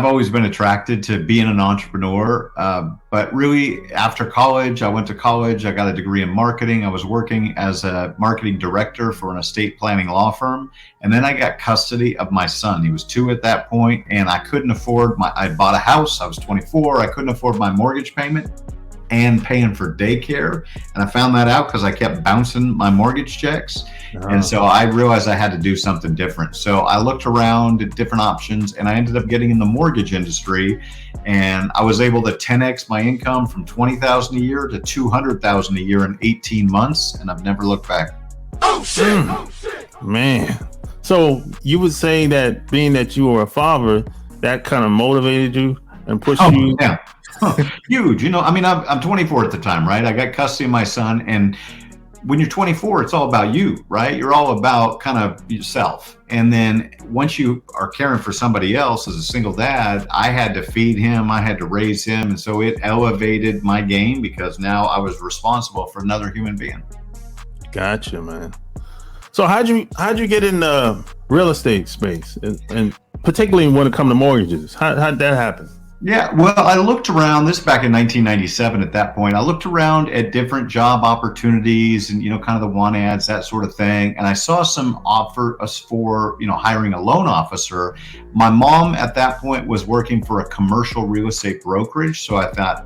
always been attracted to being an entrepreneur. But really, after college, I went to college. I got a degree in marketing. I was working as a marketing director for an estate planning law firm. And then I got custody of my son. He was 2 at that point, and I couldn't afford I bought a house. I was 24. I couldn't afford my mortgage payment and paying for daycare. And I found that out because I kept bouncing my mortgage checks. And so I realized I had to do something different. So I looked around at different options, and I ended up getting in the mortgage industry. And I was able to 10x my income from 20,000 a year to 200,000 a year in 18 months. And I've never looked back. Oh shit! Oh shit! Man. So you would say that being that you were a father, that kind of motivated you and pushed you? Yeah. Huge. I'm 24 at the time, right? I got custody of my son, and when you're 24, it's all about you, right? You're all about kind of yourself. And then once you are caring for somebody else as a single dad, I had to feed him, I had to raise him. And so it elevated my game because now I was responsible for another human being. Gotcha, man. So how'd you get in the real estate space, and particularly when it comes to mortgages? How'd that happen? Yeah, well, I looked around, this back in 1997 at that point. I looked around at different job opportunities and, kind of the want ads, that sort of thing. And I saw some offers for, hiring a loan officer. My mom at that point was working for a commercial real estate brokerage. So I thought,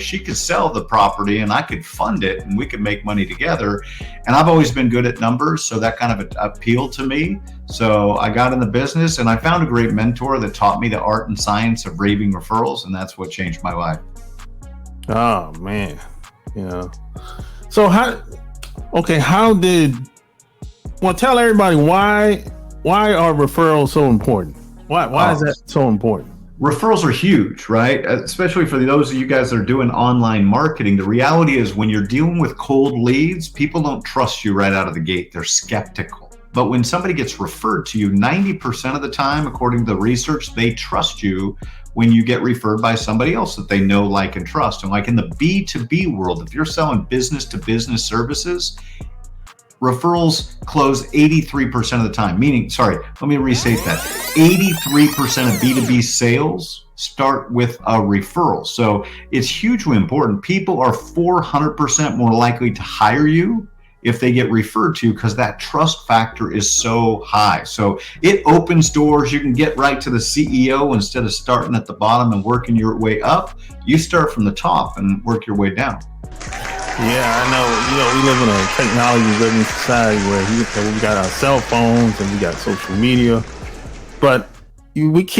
she could sell the property and I could fund it and we could make money together. And I've always been good at numbers, so that kind of appealed to me. So I got in the business, and I found a great mentor that taught me the art and science of raving referrals, and that's what changed my life. Oh man, So tell everybody why are referrals so important? Why is that so important? Referrals are huge, right? Especially for those of you guys that are doing online marketing. The reality is when you're dealing with cold leads, people don't trust you right out of the gate. They're skeptical. But when somebody gets referred to you, 90% of the time, according to the research, they trust you when you get referred by somebody else that they know, like, and trust. And like in the B2B world, if you're selling business to business services, referrals close 83% of the time. Let me restate that. 83% of B2B sales start with a referral. So it's hugely important. People are 400% more likely to hire you if they get referred to you because that trust factor is so high. So it opens doors. You can get right to the CEO instead of starting at the bottom and working your way up. You start from the top and work your way down. Yeah, I know. We live in a technology-driven society where we got our cell phones and we got social media, but we can't